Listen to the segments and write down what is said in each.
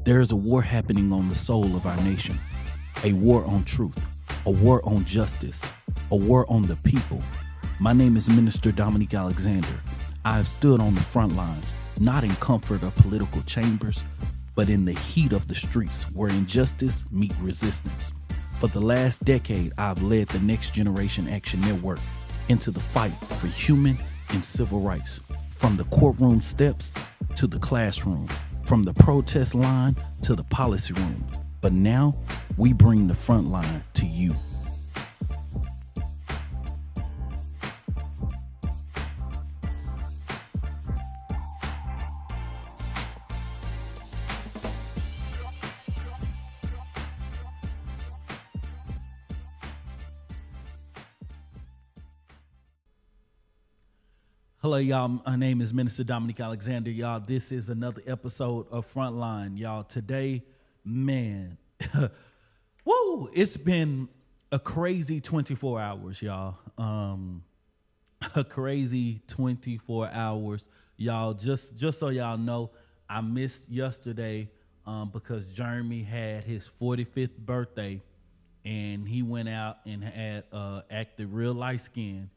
There is a war happening on the soul of our nation, a war on truth, a war on justice, a war on the people. My name is Minister Dominique Alexander. I have stood on the front lines, not in comfort of political chambers, but in the heat of the streets where injustice meets resistance. For the last decade, I've led the Next Generation Action Network into the fight for human and civil rights, from the courtroom steps to the classroom, from the protest line to the policy room. But now we bring the front line to you. Hello, y'all. My name is Minister Dominique Alexander. Y'all, this is another episode of Frontline. Y'all, today, man, woo, it's been a crazy 24 hours, y'all. A crazy 24 hours. Y'all, just so y'all know, I missed yesterday because Jeremy had his 45th birthday, and he went out and had acted real light-skinned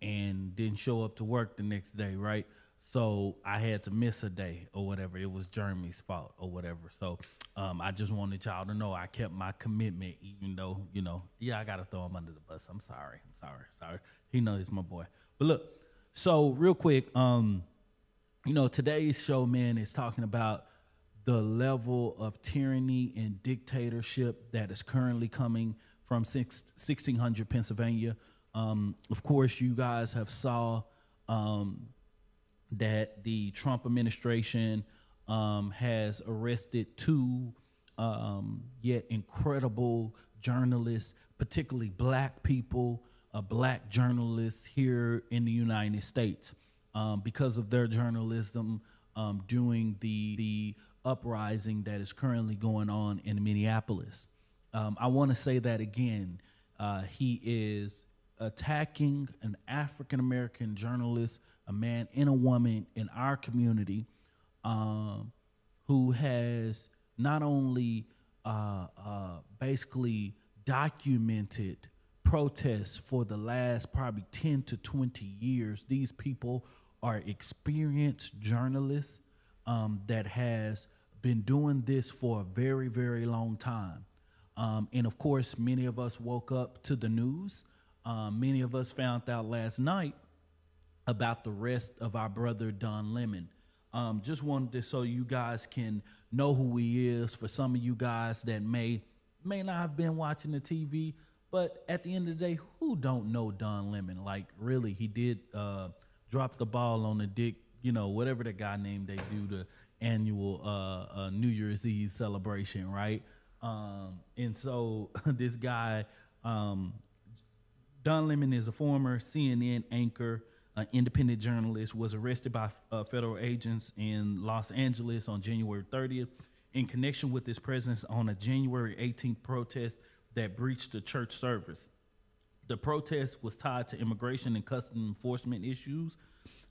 and didn't show up to work the next day, right? So I had to miss a day or whatever. It was Jeremy's fault or whatever. So I just wanted y'all to know I kept my commitment, even though, I got to throw him under the bus. I'm sorry. He knows he's my boy. But look, so real quick, today's show, man, is talking about the level of tyranny and dictatorship that is currently coming from 1600 Pennsylvania. Of course, you guys have saw that the Trump administration has arrested two yet incredible journalists, particularly black people, black journalists here in the United States, because of their journalism during the uprising that is currently going on in Minneapolis. I want to say that again. He is attacking an African-American journalist, a man and a woman in our community, who has not only basically documented protests for the last probably 10 to 20 years. These people are experienced journalists that has been doing this for a very, very long time. And of course, many of us woke up to the news. Many of us found out last night about the rest of our brother Don Lemon. Just wanted to so you guys can know who he is. For some of you guys that may not have been watching the TV, but at the end of the day, who don't know Don Lemon? Like, really, he did drop the ball on the dick, whatever the guy named they do the annual New Year's Eve celebration, right? And so this guy, Don Lemon, is a former CNN anchor, independent journalist, was arrested by federal agents in Los Angeles on January 30th in connection with his presence on a January 18th protest that breached the church service. The protest was tied to immigration and customs enforcement issues.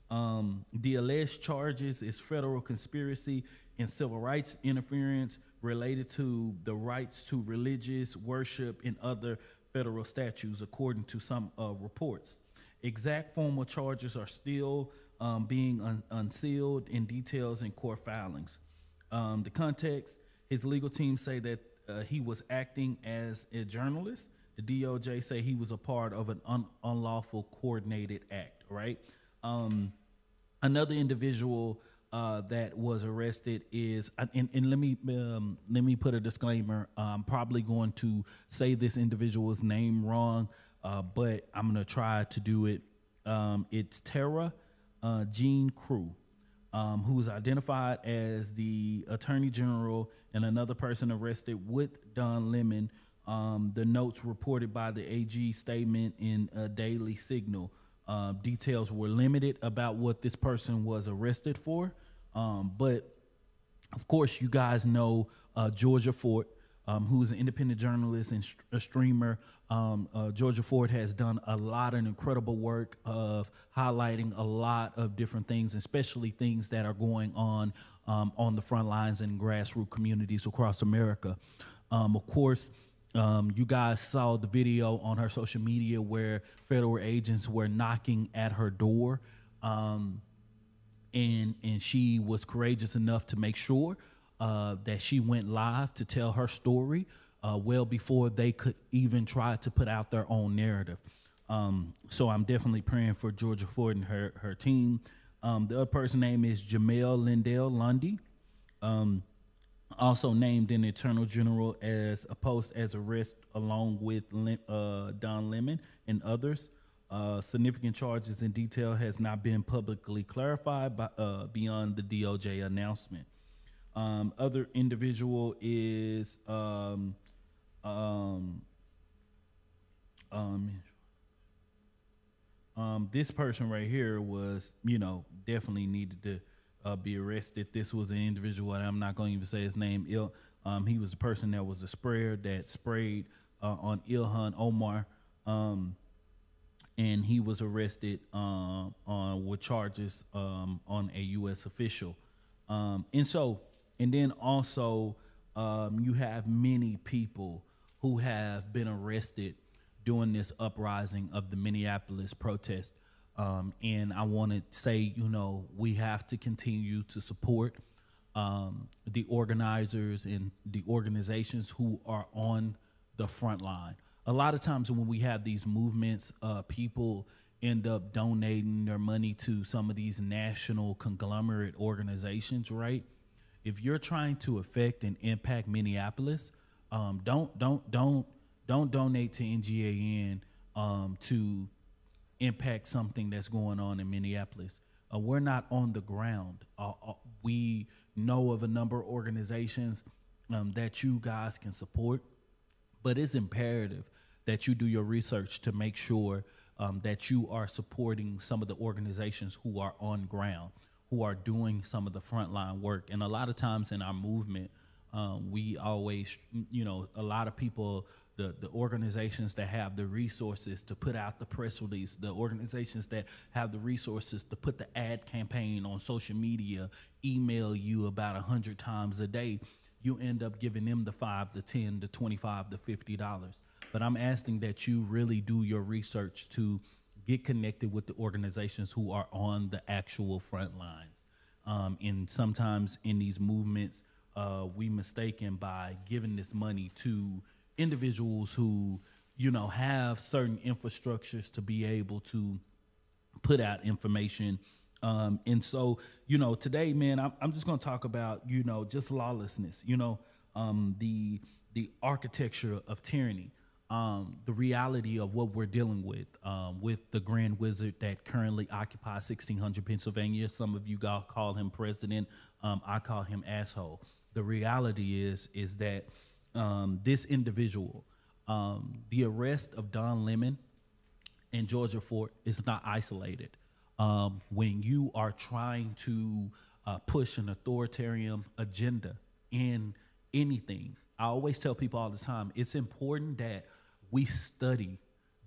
The alleged charges is federal conspiracy and civil rights interference related to the rights to religious worship and other federal statutes, according to some reports. Exact formal charges are still being unsealed in details in court filings. The context, his legal team say that he was acting as a journalist. The DOJ say he was a part of an unlawful coordinated act, right? Another individual that was arrested is, and let me put a disclaimer. I'm probably going to say this individual's name wrong, but I'm gonna try to do it. It's Tara Jean Crew, who's identified as the Attorney General, and another person arrested with Don Lemon. The notes reported by the AG statement in a Daily Signal. Details were limited about what this person was arrested for. But of course, you guys know Georgia Fort, who's an independent journalist and a streamer. Georgia Fort has done a lot of incredible work of highlighting a lot of different things, especially things that are going on on the front lines and grassroots communities across America. Of course, you guys saw the video on her social media where federal agents were knocking at her door, and she was courageous enough to make sure that she went live to tell her story well before they could even try to put out their own narrative. So I'm definitely praying for Georgia Ford and her team. The other person's name is Jamel Lindell Lundy, also named in the Attorney General as opposed as arrest along with Don Lemon and others. Significant charges in detail has not been publicly clarified by, beyond the DOJ announcement. Other individual is this person right here was, definitely needed to be arrested. This was an individual, and I'm not going to even say his name. He was the person that was the sprayer that sprayed on Ilhan Omar, and he was arrested with charges on a U.S. official. And then also you have many people who have been arrested during this uprising of the Minneapolis protest. And I want to say, we have to continue to support the organizers and the organizations who are on the front line. A lot of times when we have these movements, people end up donating their money to some of these national conglomerate organizations, right? If you're trying to affect and impact Minneapolis, don't donate to NGAN to impact something that's going on in Minneapolis. We're not on the ground. We know of a number of organizations that you guys can support, but it's imperative that you do your research to make sure that you are supporting some of the organizations who are on ground, who are doing some of the frontline work. And a lot of times in our movement, we always, a lot of people, the organizations that have the resources to put out the press release, the organizations that have the resources to put the ad campaign on social media, email you about 100 times a day, you end up giving them the $5 to $10 to $25 to $50. But I'm asking that you really do your research to get connected with the organizations who are on the actual front lines. And sometimes in these movements, we mistaken by giving this money to individuals who, have certain infrastructures to be able to put out information. And so, today, man, I'm just going to talk about, just lawlessness, the architecture of tyranny. The reality of what we're dealing with the Grand Wizard that currently occupies 1600 Pennsylvania. Some of you call him president. I call him asshole. The reality is that this individual, the arrest of Don Lemon and Georgia Ford is not isolated. When you are trying to push an authoritarian agenda in anything, I always tell people all the time, it's important that we study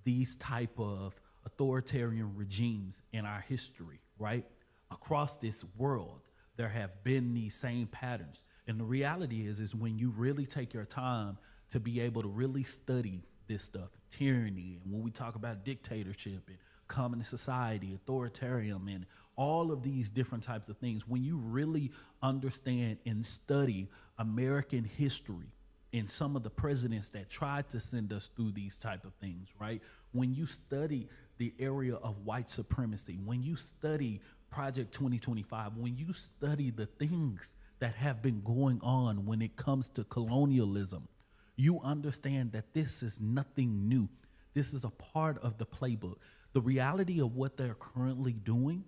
these type of authoritarian regimes in our history, right? Across this world, there have been these same patterns. And the reality is when you really take your time to be able to really study this stuff, tyranny, and when we talk about dictatorship and communist society, authoritarian, and all of these different types of things, when you really understand and study American history and some of the presidents that tried to send us through these type of things, right? When you study the area of white supremacy, when you study Project 2025, when you study the things that have been going on when it comes to colonialism, you understand that this is nothing new. This is a part of the playbook. The reality of what they're currently doing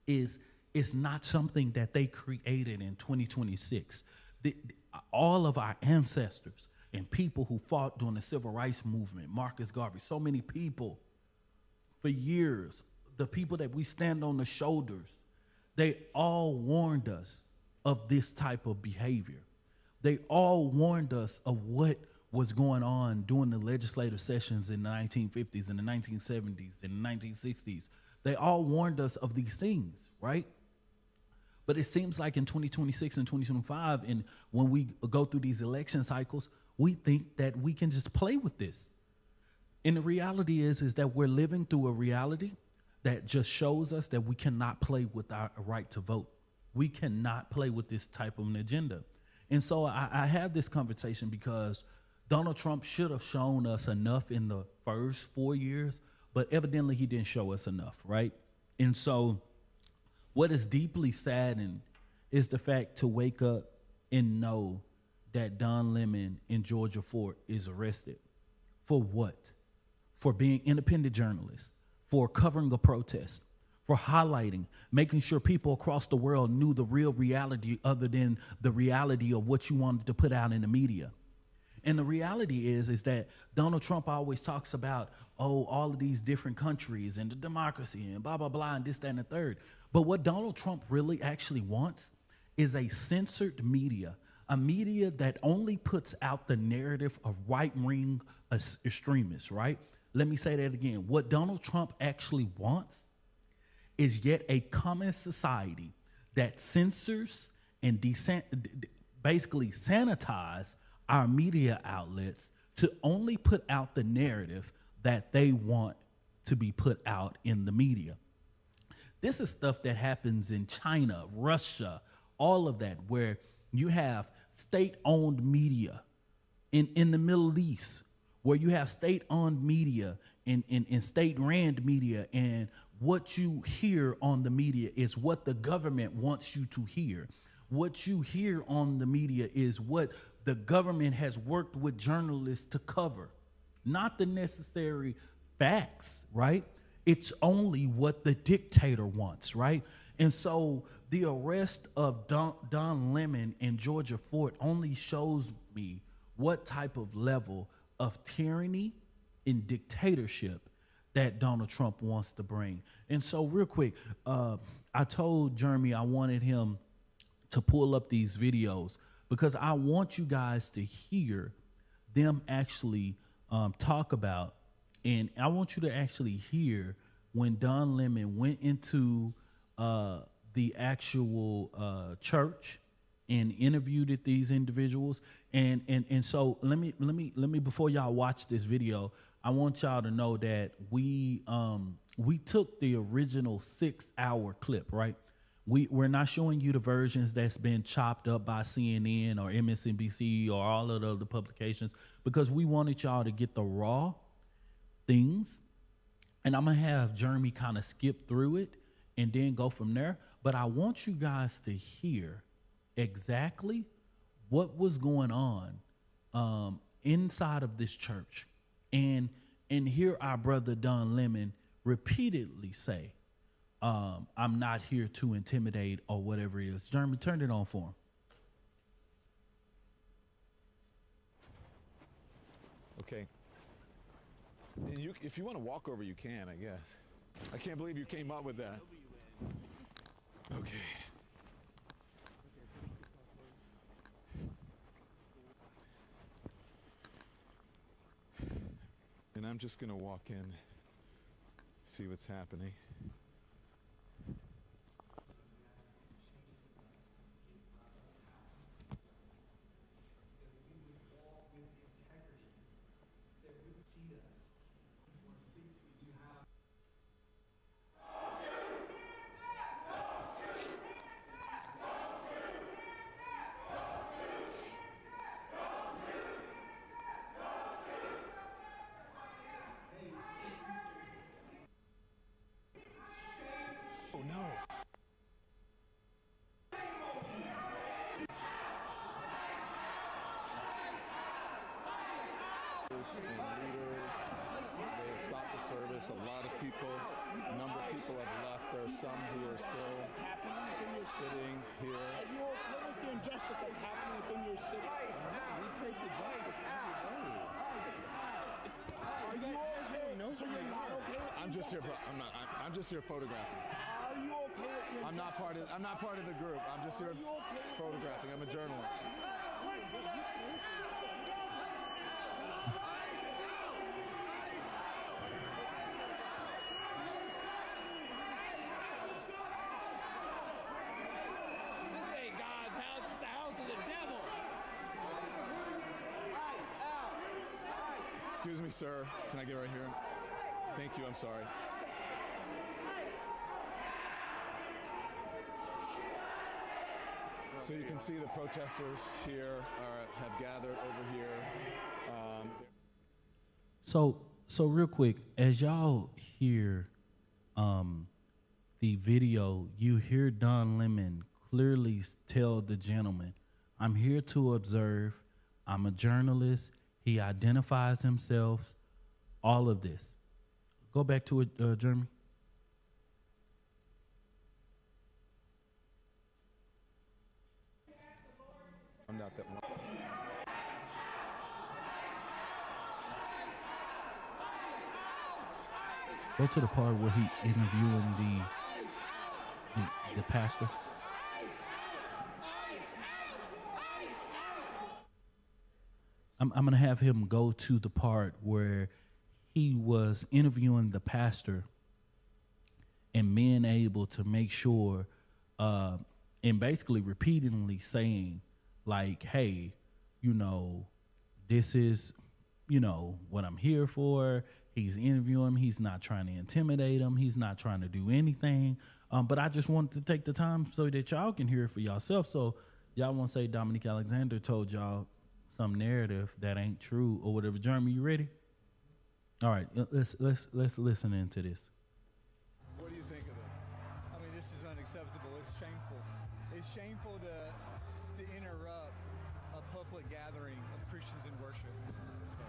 is not something that they created in 2026. All of our ancestors and people who fought during the civil rights movement, Marcus Garvey, so many people for years, the people that we stand on the shoulders, they all warned us of this type of behavior. They all warned us of what was going on during the legislative sessions in the 1950s and the 1970s and the 1960s. They all warned us of these things, right? But it seems like in 2026 and 2025, and when we go through these election cycles, we think that we can just play with this. And the reality is that we're living through a reality that just shows us that we cannot play with our right to vote. We cannot play with this type of an agenda. And so I have this conversation because Donald Trump should have shown us enough in the first 4 years, but evidently he didn't show us enough, right? And so what is deeply saddening is the fact to wake up and know that Don Lemon in Georgia Fort is arrested. For what? For being independent journalists, for covering a protest, for highlighting, making sure people across the world knew the real reality other than the reality of what you wanted to put out in the media. And the reality is that Donald Trump always talks about, oh, all of these different countries and the democracy and blah, blah, blah, and this, that, and the third. But what Donald Trump really actually wants is a censored media, a media that only puts out the narrative of right-wing extremists, right? Let me say that again. What Donald Trump actually wants is yet a common society that censors and basically sanitize our media outlets to only put out the narrative that they want to be put out in the media. This is stuff that happens in China, Russia, all of that, where you have state-owned media in the Middle East, where you have state-owned media and state-ran media, and what you hear on the media is what the government wants you to hear. What you hear on the media is what the government has worked with journalists to cover, not the necessary facts, right? It's only what the dictator wants, right? And so the arrest of Don Lemon in Georgia Fort only shows me what type of level of tyranny and dictatorship that Donald Trump wants to bring. And so real quick, I told Jeremy I wanted him to pull up these videos because I want you guys to hear them actually talk about, and I want you to actually hear when Don Lemon went into the actual church and interviewed these individuals. And so let me before y'all watch this video, I want y'all to know that we took the original 6-hour clip, right? We're not showing you the versions that's been chopped up by CNN or MSNBC or all of the other publications because we wanted y'all to get the raw things. And I'm going to have Jeremy kind of skip through it and then go from there. But I want you guys to hear exactly what was going on inside of this church. And hear our brother Don Lemon repeatedly say, I'm not here to intimidate or whatever it is. Jeremy, turn it on for him. Okay. If you want to walk over, you can, I guess. I can't believe you came up with that. Okay. And I'm just going to walk in, see what's happening. Oh no. And leaders, they have stopped the service. A lot of people, a number of people have left. There are some who are still sitting here. Are you okay with the injustice that's happening within your city? We pray for justice every day. Are you okay? No, so you're not okay? I'm just here. I'm just here photographing. Are you okay with the injustice? I'm not part of the group. I'm just here photographing. I'm a journalist. Excuse me, sir. Can I get right here? Thank you. I'm sorry. So you can see the protesters here have gathered over here. So real quick, as y'all hear the video, you hear Don Lemon clearly tell the gentleman, "I'm here to observe. I'm a journalist." He identifies himself. All of this. Go back to it, Jeremy. I'm not that one. Go to the part where he interviewing the pastor. I'm gonna have him go to the part where he was interviewing the pastor and being able to make sure and basically repeatedly saying like, hey, this is, what I'm here for. He's interviewing him. He's not trying to intimidate him. He's not trying to do anything. But I just wanted to take the time so that y'all can hear it for yourself. So y'all want to say Dominique Alexander told y'all some narrative that ain't true or whatever. Jeremy, you ready? All right, let's listen into this. What do you think of this? I mean, this is unacceptable. It's shameful. It's shameful to interrupt a public gathering of Christians in worship. So,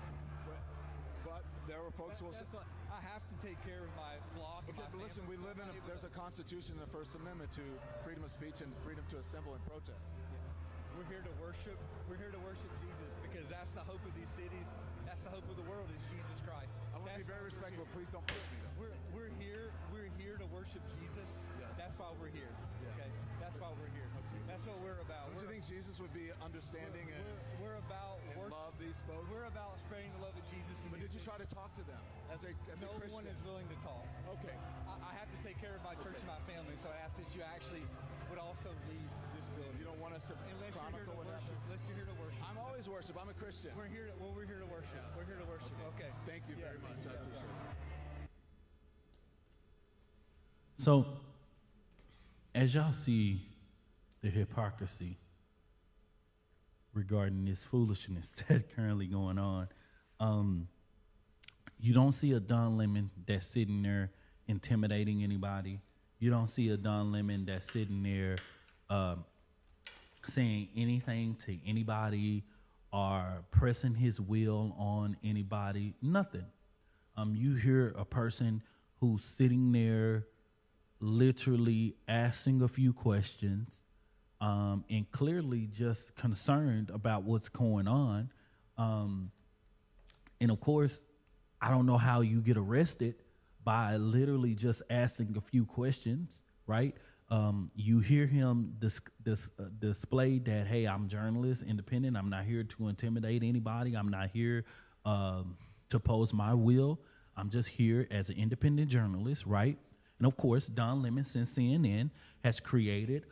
But there were folks who will say, I have to take care of my flock. okay, but listen, we live in there's a constitution in the First Amendment to freedom of speech and freedom to assemble and protest. We're here to worship. We're here to worship Jesus because that's the hope of these cities. That's the hope of the world is Jesus Christ. I want to be very respectful. Please don't push me though. We're here to worship Jesus. Yes. That's why we're here. Yes. Okay, that's why we're here. Okay. That's what we're about. Don't you think Jesus would be understanding We're about and love these folks? We're about spreading the love of Jesus. But did you try to talk to them as a No Christian? one is willing to talk. Okay. I have to take care of my church and my family, so I asked that you actually would also leave this building. You don't want us to Unless you're here chronicle to what worship. happened? Unless you're here to worship. I'm always worship. I'm a Christian. We're here to worship. Yeah. We're here to worship. Okay. Thank you very much. I appreciate it. So, as y'all see the hypocrisy regarding this foolishness that's currently going on, you don't see a Don Lemon that's sitting there intimidating anybody. You don't see a Don Lemon that's sitting there saying anything to anybody or pressing his will on anybody. Nothing. You hear a person who's sitting there literally asking a few questions and clearly just concerned about what's going on. And of course, I don't know how you get arrested by literally just asking a few questions, right? You hear him display that, hey, I'm journalist, independent. I'm not here to intimidate anybody. I'm not here to pose my will. I'm just here as an independent journalist, right? And of course, Don Lemon, since CNN, has created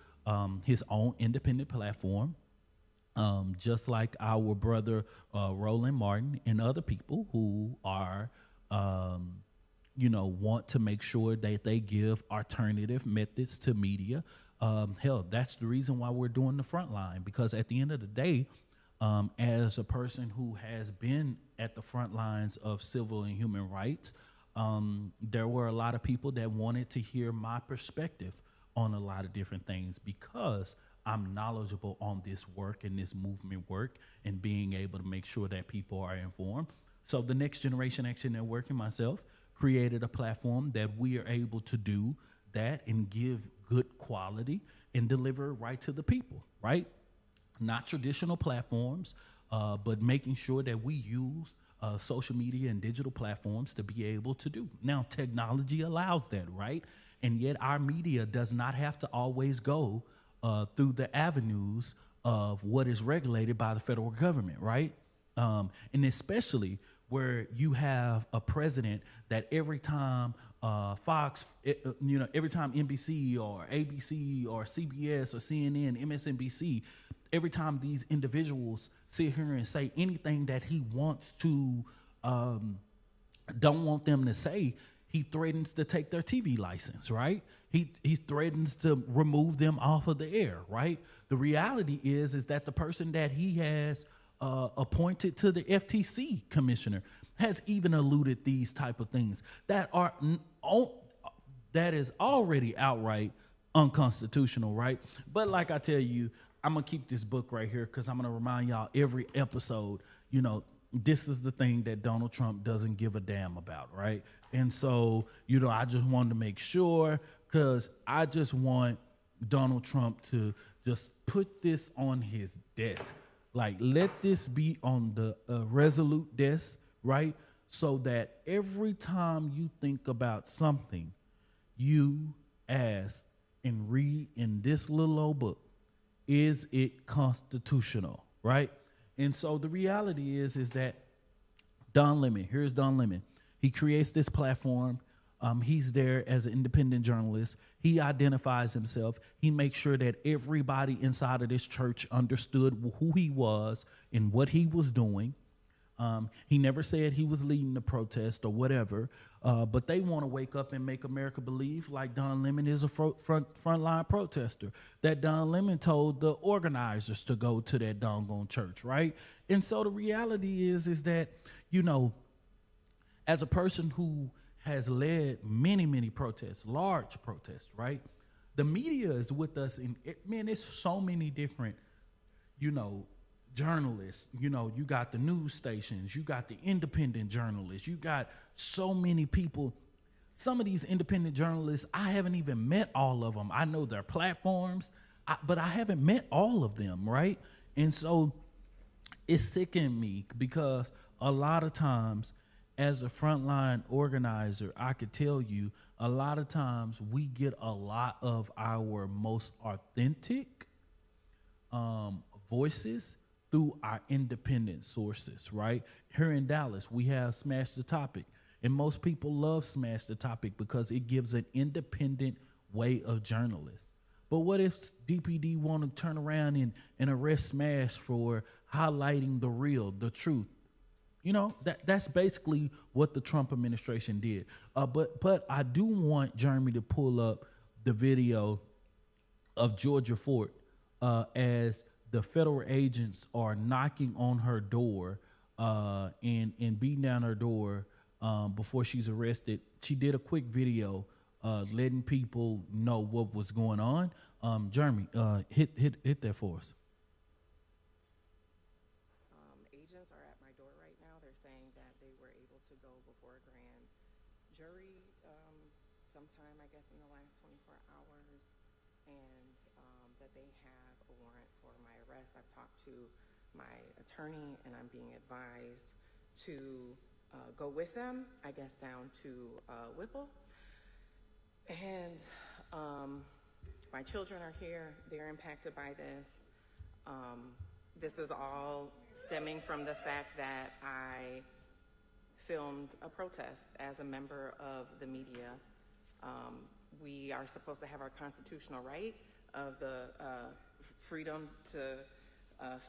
his own independent platform, just like our brother Roland Martin and other people who are, want to make sure that they give alternative methods to media. Hell, that's the reason why we're doing the Frontline, because at the end of the day, as a person who has been at the front lines of civil and human rights, there were a lot of people that wanted to hear my perspective on a lot of different things because I'm knowledgeable on this work and this movement work and being able to make sure that people are informed. So the Next Generation Action Network and myself created a platform that we are able to do that and give good quality and deliver right to the people, right? Not traditional platforms, but making sure that we use social media and digital platforms to be able to do. Now, technology allows that, right? And yet our media does not have to always go through the avenues of what is regulated by the federal government, right? And especially where you have a president that every time Fox, every time NBC or ABC or CBS or CNN, MSNBC, every time these individuals sit here and say anything that he wants to don't want them to say he threatens to take their TV license, right? He threatens to remove them off of the air, right? The reality is that the person that he has appointed to the FTC commissioner has even alluded these type of things that are that is already outright unconstitutional, right? But like I tell you, I'm gonna keep this book right here because I'm gonna remind y'all every episode, you know, this is the thing that Donald Trump doesn't give a damn about, right? And so, you know, I just wanted to make sure, because I just want Donald Trump to just put this on his desk. Like, let this be on the Resolute desk, right? So that every time you think about something, you ask and read in this little old book, is it constitutional, right? And so the reality is that Don Lemon, here's Don Lemon. He creates this platform. He's there as an independent journalist. He identifies himself. He makes sure that everybody inside of this church understood who he was and what he was doing. He never said he was leading the protest or whatever, but they want to wake up and make America believe like Don Lemon is a frontline protester, that Don Lemon told the organizers to go to that doggone church, right? And so the reality is that, you know, as a person who has led many, many protests, large protests, right? The media is with us, and man, there's so many different, you know, journalists. You know, you got the news stations, you got the independent journalists, you got so many people. Some of these independent journalists, I haven't even met all of them. I know their platforms, but I haven't met all of them, right? And so it's sickening me because a lot of times, as a frontline organizer, I could tell you a lot of times we get a lot of our most authentic voices through our independent sources, right? Here in Dallas, we have Smash the Topic, and most people love Smash the Topic because it gives an independent way of journalists. But what if DPD want to turn around and arrest Smash for highlighting the real, the truth? You know, that's basically what the Trump administration did. But I do want Jeremy to pull up the video of Georgia Fort as the federal agents are knocking on her door and beating down her door before she's arrested. She did a quick video letting people know what was going on. Jeremy, hit that for us. Agents are at my door right now. They're saying that they were able to go before a grand jury sometime, I guess, in the last 24 hours, and that they have a warrant for my arrest. I've talked to my attorney, and I'm being advised to go with them, I guess, down to Whipple. And my children are here. They're impacted by this. This is all stemming from the fact that I filmed a protest as a member of the media. We are supposed to have our constitutional right of the freedom to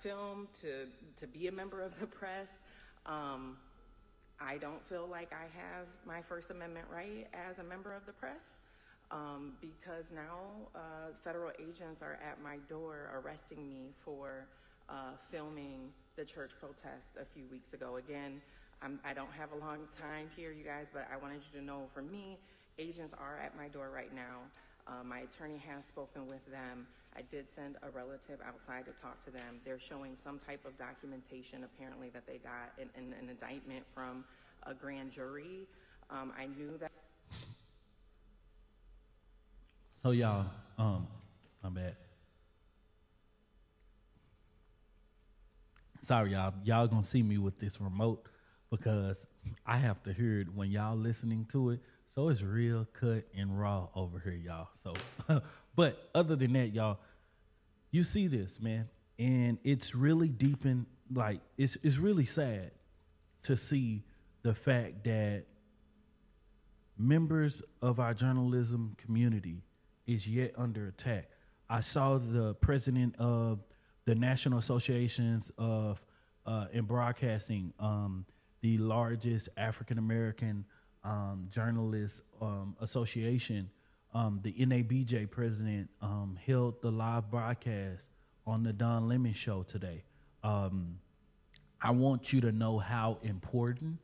film, to be a member of the press. I don't feel like I have my First Amendment right as a member of the press because now federal agents are at my door arresting me for filming the church protest a few weeks ago. Again, I don't have a long time here, you guys, but I wanted you to know, for me, agents are at my door right now. My attorney has spoken with them. I did send a relative outside to talk to them. They're showing some type of documentation, apparently, that they got an indictment from a grand jury. I knew that. So y'all, my bad. Sorry, y'all. Y'all gonna see me with this remote because I have to hear it when y'all listening to it. So it's real cut and raw over here, y'all. So, but other than that, y'all, you see this, man, and it's really deep in, like, it's really sad to see the fact that members of our journalism community is yet under attack. I saw the president of the National Associations of in Broadcasting the largest African American journalist association, the NABJ president held the live broadcast on the Don Lemon show today. I want you to know how important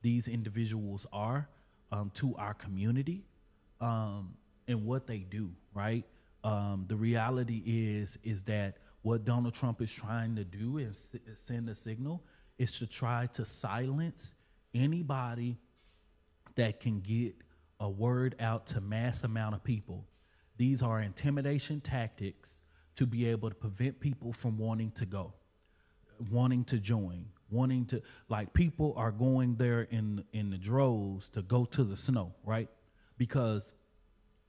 these individuals are to our community and what they do, right? The reality is that what Donald Trump is trying to do is send a signal is to try to silence anybody that can get a word out to mass amount of people. These are intimidation tactics to be able to prevent people from wanting to go, wanting to join, wanting to, like, people are going there in the droves to go to the snow, right? Because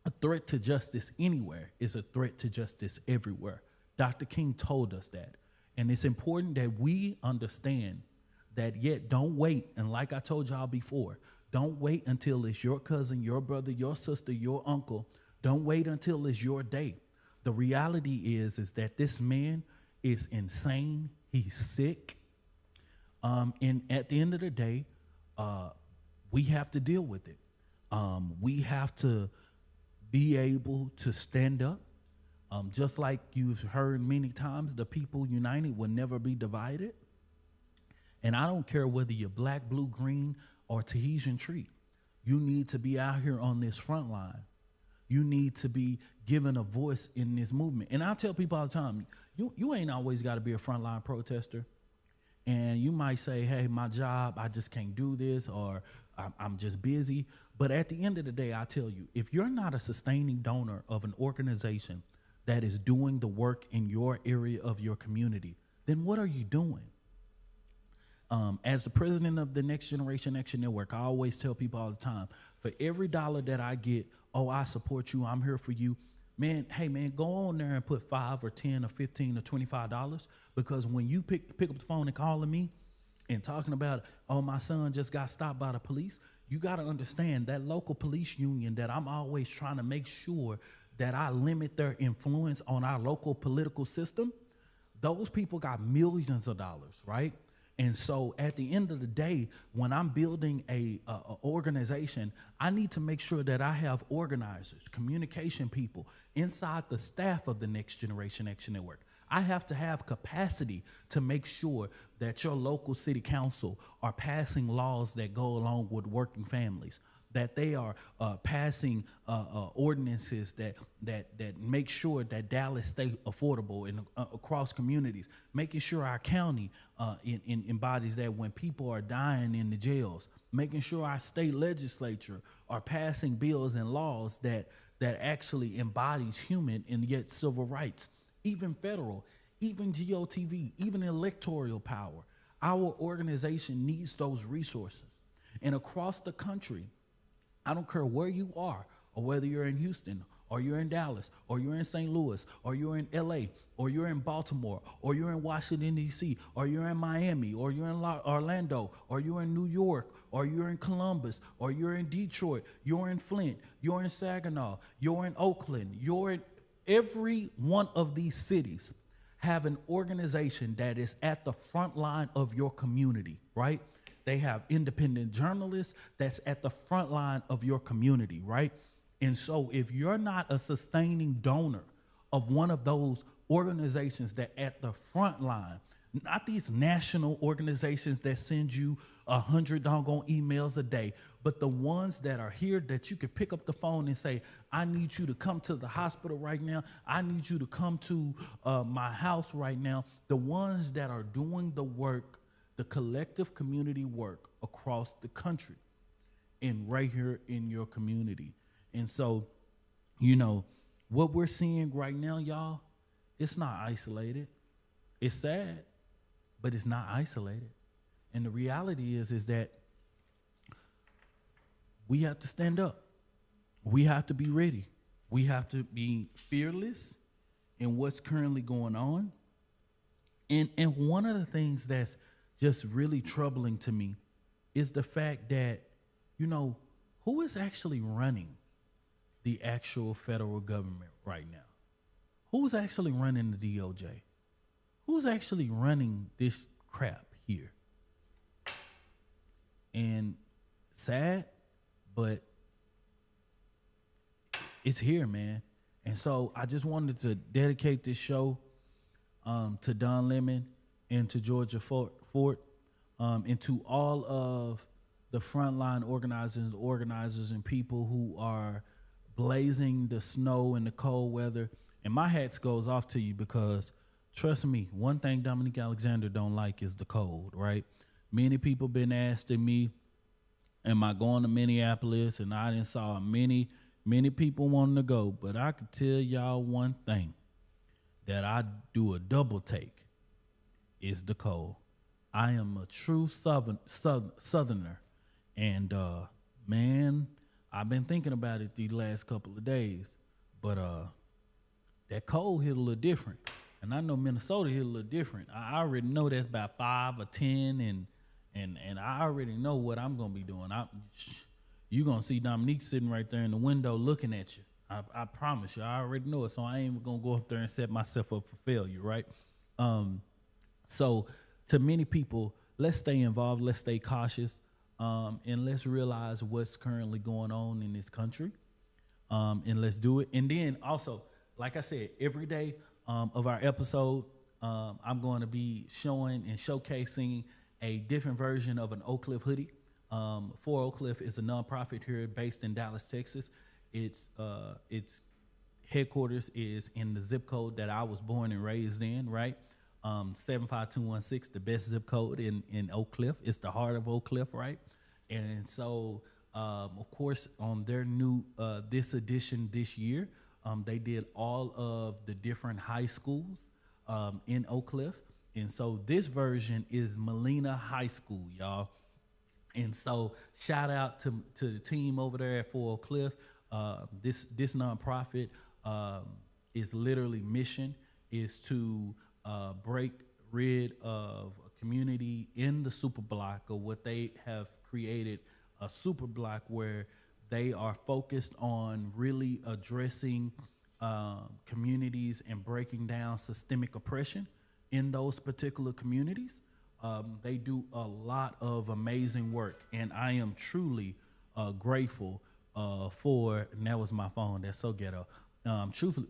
a threat to justice anywhere is a threat to justice everywhere. Dr. King told us that. And it's important that we understand that, yet don't wait. And like I told y'all before, don't wait until it's your cousin, your brother, your sister, your uncle. Don't wait until it's your day. The reality is that this man is insane. He's sick. And at the end of the day, we have to deal with it. We have to be able to stand up. Just like you've heard many times, the people united will never be divided. And I don't care whether you're black, blue, green, or Tahitian Tree. You need to be out here on this front line. You need to be given a voice in this movement. And I tell people all the time, you ain't always got to be a frontline protester. And you might say, hey, my job, I just can't do this, or I'm just busy. But at the end of the day, I tell you, if you're not a sustaining donor of an organization that is doing the work in your area of your community, then what are you doing? As the president of the Next Generation Action Network, I always tell people all the time, for every dollar that I get, oh, I support you, I'm here for you. Man, hey, man, go on there and put $5 or $10 or $15 or $25, because when you pick up the phone and calling me and talking about, oh, my son just got stopped by the police, you got to understand that local police union that I'm always trying to make sure that I limit their influence on our local political system. Those people got millions of dollars, right? And so at the end of the day, when I'm building a organization, I need to make sure that I have organizers, communication people inside the staff of the Next Generation Action Network. I have to have capacity to make sure that your local city council are passing laws that go along with working families, that they are passing ordinances that make sure that Dallas stay affordable and across communities, making sure our county embodies that when people are dying in the jails, making sure our state legislature are passing bills and laws that actually embodies human and yet civil rights, even federal, even GOTV, even electoral power. Our organization needs those resources. And across the country, I don't care where you are, or whether you're in Houston, or you're in Dallas, or you're in St. Louis, or you're in LA, or you're in Baltimore, or you're in Washington, D.C., or you're in Miami, or you're in Orlando, or you're in New York, or you're in Columbus, or you're in Detroit, you're in Flint, you're in Saginaw, you're in Oakland, you're in every one of these cities have an organization that is at the front line of your community, right? They have independent journalists that's at the front line of your community, right? And so if you're not a sustaining donor of one of those organizations that at the front line, not these national organizations that send you 100 doggone emails a day, but the ones that are here that you can pick up the phone and say, I need you to come to the hospital right now. I need you to come to my house right now. The ones that are doing the work, the collective community work across the country and right here in your community. And so, you know, what we're seeing right now, y'all, it's not isolated. It's sad, but it's not isolated. And the reality is that we have to stand up. We have to be ready. We have to be fearless in what's currently going on. And one of the things that's just really troubling to me is the fact that, you know, who is actually running the actual federal government right now? Who's actually running the DOJ? Who's actually running this crap here? And sad, but it's here, man. And so I just wanted to dedicate this show to Don Lemon and to Georgia Fort, and to all of the frontline organizers and people who are blazing the snow and the cold weather. And my hats goes off to you, because trust me, one thing Dominique Alexander don't like is the cold, right? Many people been asking me, am I going to Minneapolis? And I done saw many people wanting to go, but I could tell y'all one thing, that I do a double take, is the cold. I am a true southerner, and man, I've been thinking about it these last couple of days, but that cold hit a little different, and I know Minnesota hit a little different. I already know that's about 5 or 10, and I already know what I'm gonna be doing. You gonna see Dominique sitting right there in the window looking at you. I promise you, I already know it, so I ain't even gonna go up there and set myself up for failure, right? So to many people, let's stay involved, let's stay cautious, and let's realize what's currently going on in this country, and let's do it. And then also, like I said, every day of our episode, I'm going to be showing and showcasing a different version of an Oak Cliff hoodie. For Oak Cliff is a nonprofit here based in Dallas, Texas. Its headquarters is in the zip code that I was born and raised in, right? 75216, the best zip code in Oak Cliff. It's the heart of Oak Cliff, right? And so, of course, on their new this edition this year, they did all of the different high schools in Oak Cliff. And so this version is Molina High School, y'all. And so shout out to the team over there at 4 Oak Cliff. This nonprofit is literally mission is to break rid of a community in the super block, or what they have created, a super block where they are focused on really addressing communities and breaking down systemic oppression in those particular communities. They do a lot of amazing work, and I am truly grateful for, and that was my phone, that's so ghetto.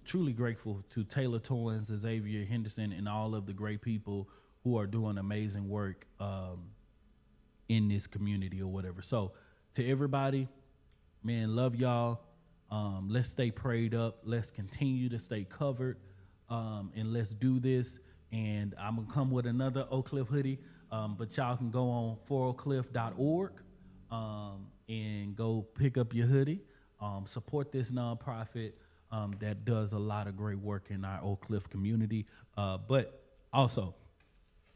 Truly grateful to Taylor Torrance, Xavier Henderson, and all of the great people who are doing amazing work in this community or whatever. So to everybody, man, love y'all. Let's stay prayed up. Let's continue to stay covered, and let's do this. And I'm going to come with another Oak Cliff hoodie, but y'all can go on 4oakcliff.org and go pick up your hoodie. Support this nonprofit that does a lot of great work in our Oak Cliff community. But also,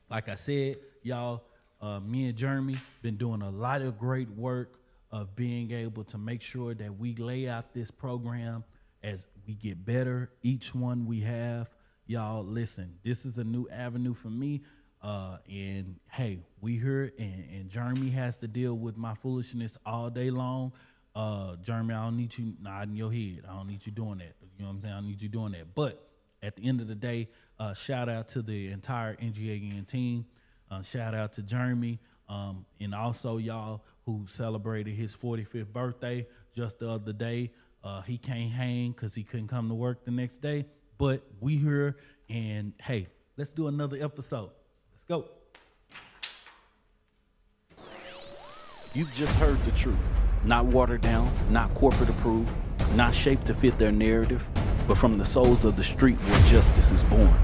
like I said, y'all, me and Jeremy been doing a lot of great work of being able to make sure that we lay out this program as we get better. Each one we have. Y'all, listen, this is a new avenue for me, and hey, we here, and Jeremy has to deal with my foolishness all day long. Jeremy, I don't need you nodding your head. I don't need you doing that. You know what I'm saying? I don't need you doing that. But at the end of the day, shout out to the entire NGAN team. Shout out to Jeremy, and also y'all who celebrated his 45th birthday just the other day. He can't hang because he couldn't come to work the next day. But we here, and hey, let's do another episode. Let's go. You've just heard the truth. Not watered down, not corporate approved, not shaped to fit their narrative, but from the souls of the street where justice is born.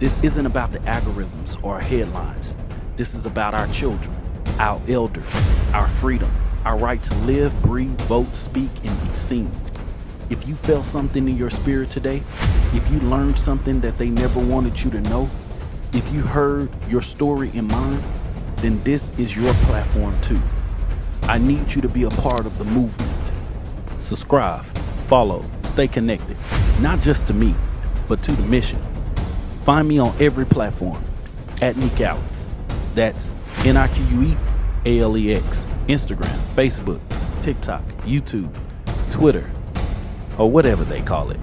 This isn't about the algorithms or headlines. This is about our children, our elders, our freedom, our right to live, breathe, vote, speak, and be seen. If you felt something in your spirit today, if you learned something that they never wanted you to know, if you heard your story in mine, then this is your platform too. I need you to be a part of the movement. Subscribe, follow, stay connected, not just to me, but to the mission. Find me on every platform, @Nick Alex. That's NIQUEALEX, Instagram, Facebook, TikTok, YouTube, Twitter, or whatever they call it.